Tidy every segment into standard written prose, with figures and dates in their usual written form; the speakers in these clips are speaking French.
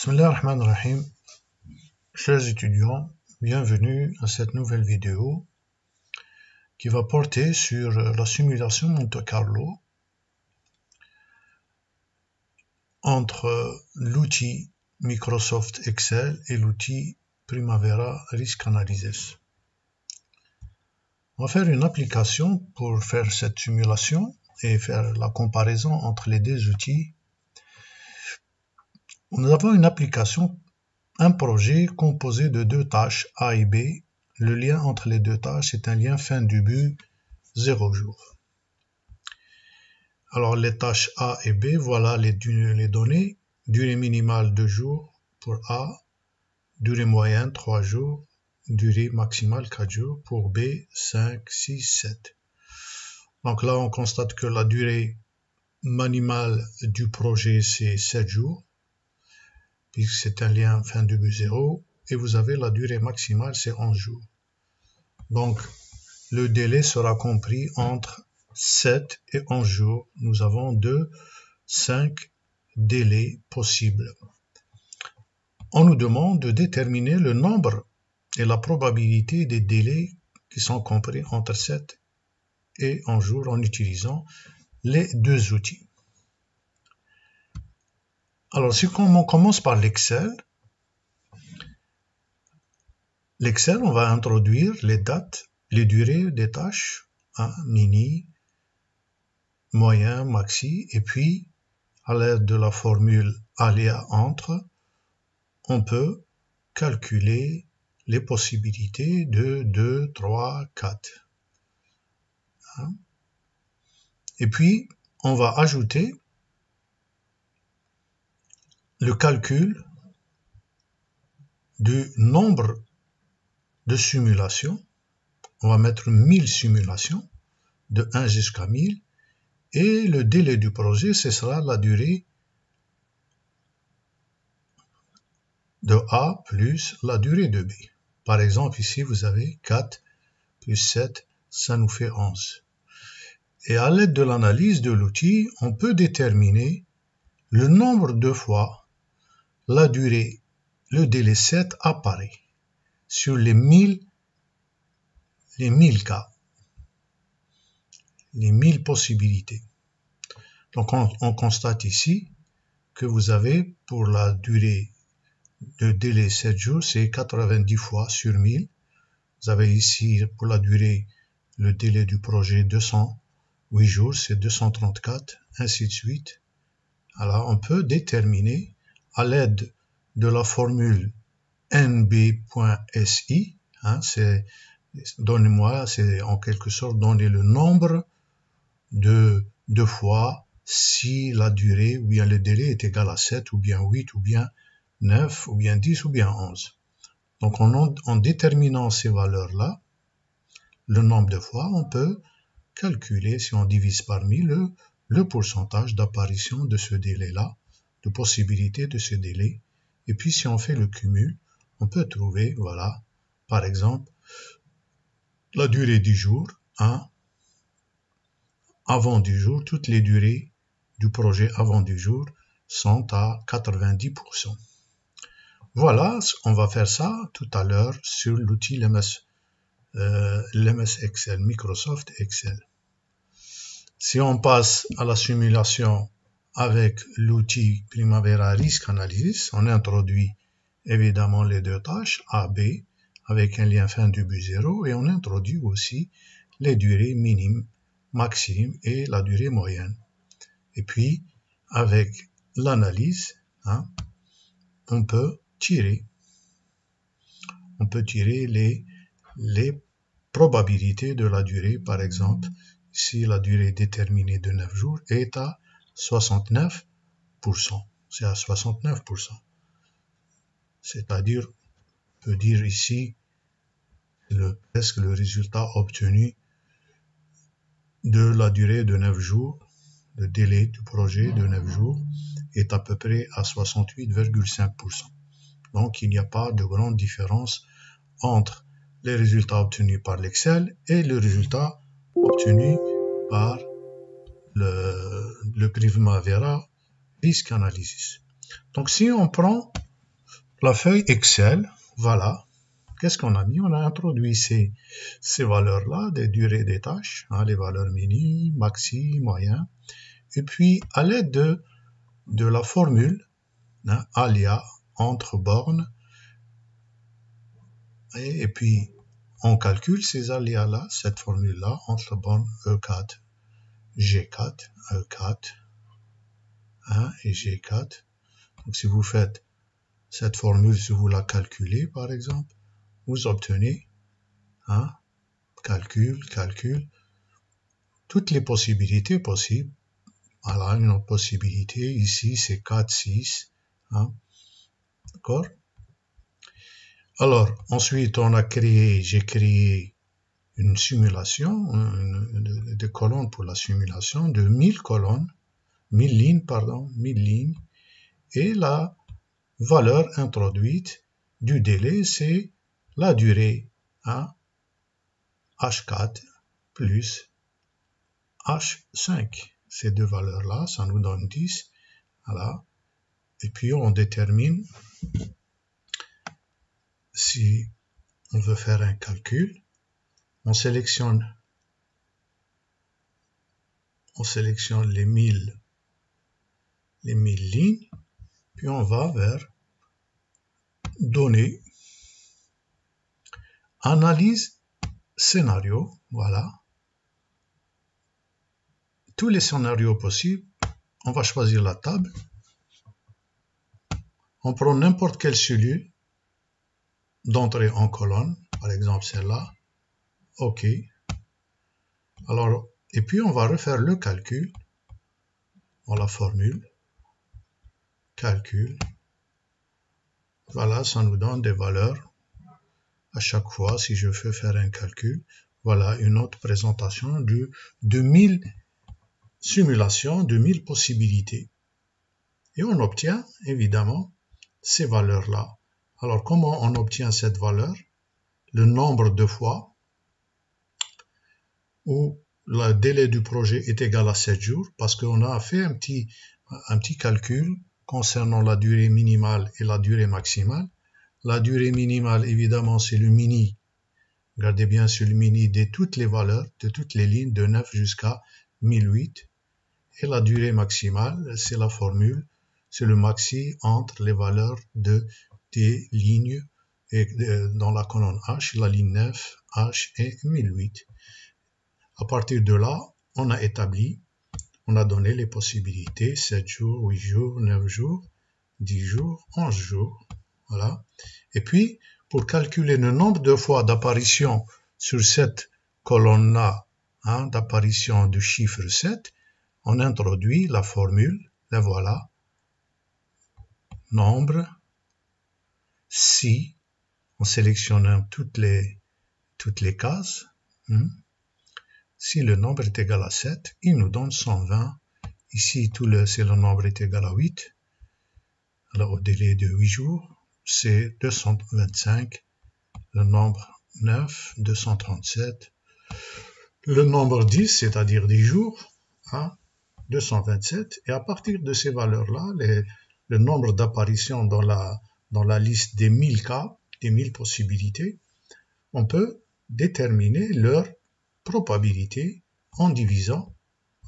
Bismillah ar-Rahman ar-Rahim. Chers étudiants, bienvenue à cette nouvelle vidéo qui va porter sur la simulation Monte Carlo entre l'outil Microsoft Excel et l'outil Primavera Risk Analysis. On va faire une application pour faire cette simulation et faire la comparaison entre les deux outils. Nous avons une application, un projet composé de deux tâches A et B. Le lien entre les deux tâches est un lien fin du but 0 jour. Alors les tâches A et B, voilà les données. Durée minimale 2 jours pour A, durée moyenne 3 jours, durée maximale 4 jours pour B, 5, 6, 7. Donc là on constate que la durée minimale du projet c'est 7 jours, puisque c'est un lien fin du but 0, et vous avez la durée maximale c'est 11 jours. Donc le délai sera compris entre 7 et 11 jours. Nous avons 5 délais possibles. On nous demande de déterminer le nombre et la probabilité des délais qui sont compris entre 7 et 11 jours en utilisant les deux outils. Alors, si on commence par l'Excel, on va introduire les dates, les durées des tâches, mini, moyen, maxi, et puis, à l'aide de la formule aléa entre, on peut calculer les possibilités de 2, 3, 4. Et puis, on va ajouter le calcul du nombre de simulations. On va mettre 1000 simulations, de 1 jusqu'à 1000, et le délai du projet, ce sera la durée de A plus la durée de B. Par exemple, ici, vous avez 4 plus 7, ça nous fait 11. Et à l'aide de l'analyse de l'outil, on peut déterminer le nombre de fois la durée, le délai 7 apparaît sur les 1000 cas, les 1000 possibilités. Donc on constate ici que vous avez pour la durée de délai 7 jours, c'est 90 fois sur 1000. Vous avez ici pour la durée, le délai du projet 208 jours, c'est 234, ainsi de suite. Alors on peut déterminer à l'aide de la formule nb.si, c'est en quelque sorte donner le nombre de fois si la durée ou bien le délai est égal à 7 ou bien 8 ou bien 9 ou bien 10 ou bien 11. Donc en déterminant ces valeurs-là, le nombre de fois, on peut calculer, si on divise par 1000, le pourcentage d'apparition de ce délai-là, de possibilité de ce délai. Et puis si on fait le cumul, on peut trouver, voilà, par exemple, la durée du jour, avant du jour, toutes les durées du projet avant du jour sont à 90%. Voilà, on va faire ça tout à l'heure sur l'outil l'MS Excel, Microsoft Excel. Si on passe à la simulation avec l'outil Primavera Risk Analysis, on introduit évidemment les deux tâches A, B, avec un lien fin du but 0, et on introduit aussi les durées minimes, maximum et la durée moyenne. Et puis, avec l'analyse, on peut tirer les probabilités de la durée. Par exemple, si la durée déterminée de 9 jours est à 69%, c'est à 69%. C'est-à-dire, on peut dire ici, presque le résultat obtenu de la durée de 9 jours, le délai du projet de 9 jours, est à peu près à 68,5%. Donc, il n'y a pas de grande différence entre les résultats obtenus par l'Excel et le résultat obtenu par le Primavera Risk Analysis. Donc, si on prend la feuille Excel, voilà. Qu'est-ce qu'on a mis? On a introduit ces valeurs-là, des durées des tâches, hein, les valeurs mini, maxi, moyen. Et puis, à l'aide de la formule, hein, alia, entre bornes, et puis on calcule ces aléas-là, cette formule-là, entre bornes E4, G4, E4, hein, et G4. Donc si vous faites cette formule, si vous la calculez par exemple, vous obtenez, hein, calcul, toutes les possibilités possibles. Voilà, une autre possibilité, ici c'est 4, 6, hein, d'accord? Alors, ensuite, j'ai créé une simulation, des colonnes pour la simulation de 1000 colonnes, 1000 lignes, pardon, 1000 lignes, et la valeur introduite du délai, c'est la durée, hein, H4 plus H5. Ces deux valeurs-là, ça nous donne 10, voilà. Et puis, on détermine si on veut faire un calcul. On sélectionne les 1000 lignes, puis on va vers données, analyse scénario, voilà. Tous les scénarios possibles, on va choisir la table, on prend n'importe quelle cellule d'entrée en colonne, par exemple celle-là, OK. Alors, et puis on va refaire le calcul, dans la formule, calcul, voilà, ça nous donne des valeurs. À chaque fois, si je veux faire un calcul, voilà une autre présentation de 1000 simulations, de 1000 possibilités. Et on obtient évidemment ces valeurs-là. Alors comment on obtient cette valeur? Le nombre de fois où le délai du projet est égal à 7 jours, parce qu'on a fait un petit calcul concernant la durée minimale et la durée maximale. La durée minimale, évidemment, c'est le mini. Regardez bien sur le mini de toutes les valeurs, de toutes les lignes, de 9 jusqu'à 1008. Et la durée maximale, c'est la formule, c'est le maxi entre les valeurs des lignes et dans la colonne H, la ligne 9, H et 1008. À partir de là, on a donné les possibilités, 7 jours, 8 jours, 9 jours, 10 jours, 11 jours. Voilà. Et puis, pour calculer le nombre de fois d'apparition sur cette colonne-là, hein, d'apparition du chiffre 7, on introduit la formule, la voilà, nombre, si, en sélectionnant toutes les cases, si le nombre est égal à 7, il nous donne 120. Ici, c'est le nombre est égal à 8. Alors, au délai de 8 jours, c'est 225. Le nombre 9, 237. Le nombre 10, c'est-à-dire 10 jours, hein, 227. Et à partir de ces valeurs-là, le nombre d'apparitions dans la liste des 1000 cas, des 1000 possibilités, on peut déterminer leur probabilité en divisant,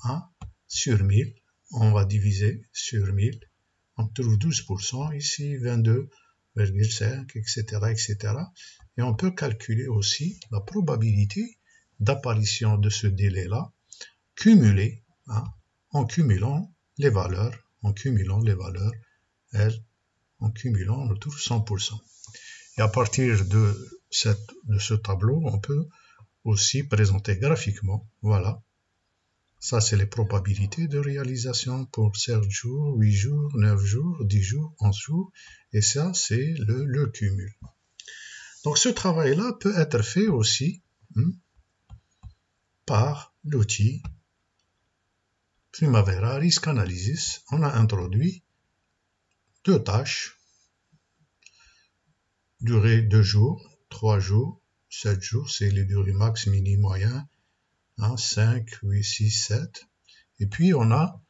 hein, sur 1000. On va diviser sur 1000. On trouve 12% ici, 22,5, etc., etc. Et on peut calculer aussi la probabilité d'apparition de ce délai-là, cumulée, hein, en cumulant les valeurs, en cumulant, on trouve 100%. Et à partir de ce tableau, on peut aussi présenter graphiquement, voilà. Ça, c'est les probabilités de réalisation pour 7 jours, 8 jours, 9 jours, 10 jours, 11 jours. Et ça, c'est le cumul. Donc, ce travail-là peut être fait aussi par l'outil Primavera Risk Analysis. On a introduit 2 tâches, durée 2 jours, 3 jours, 7 jours, c'est les durées max, mini, moyen, 5, 8, 6, 7. Et puis, on a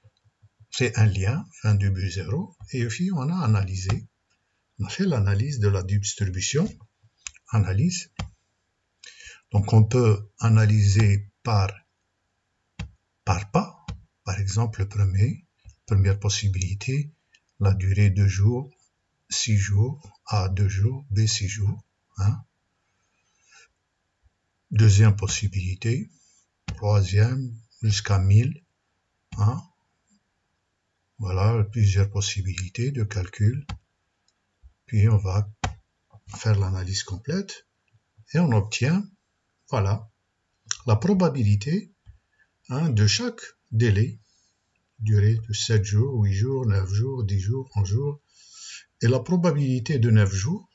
fait un lien, fin du but 0, et puis on a analysé On a fait l'analyse de la distribution. Analyse. Donc on peut analyser par pas. Par exemple, première possibilité, la durée 2 jours, 6 jours, A 2 jours, B 6 jours. Hein. Deuxième possibilité, troisième, jusqu'à 1000. Hein. Voilà, plusieurs possibilités de calcul. Puis on va faire l'analyse complète et on obtient, voilà, la probabilité de chaque délai, durée de 7 jours, 8 jours, 9 jours, 10 jours, 11 jours, et la probabilité de 9 jours,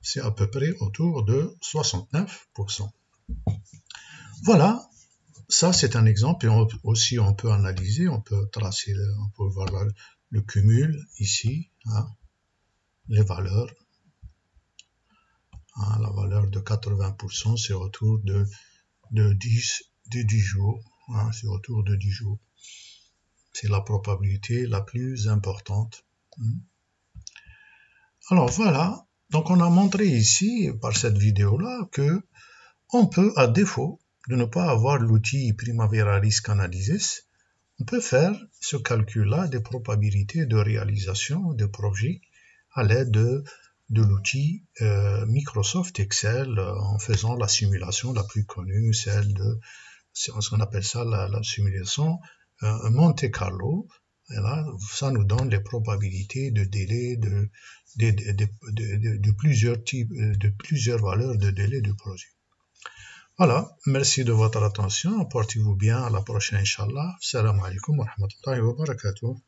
c'est à peu près autour de 69%. Voilà, ça c'est un exemple, et aussi on peut analyser, on peut tracer, on peut voir le cumul ici, hein, les valeurs. Hein, la valeur de 80%, c'est autour de 10 jours. Hein, c'est autour de 10 jours. C'est la probabilité la plus importante. Alors voilà, donc on a montré ici, par cette vidéo-là, que on peut, à défaut de ne pas avoir l'outil Primavera Risk Analysis, on peut faire ce calcul-là des probabilités de réalisation de projets à l'aide de l'outil Microsoft Excel en faisant la simulation la plus connue, celle de, ce qu'on appelle ça la simulation Monte Carlo. Et là, ça nous donne les probabilités de délai de plusieurs types, de plusieurs valeurs de délai de projet. Voilà, merci de votre attention, portez-vous bien, à la prochaine, Inch'Allah. Salam alaikum wa rahmatullahi wa barakatuh.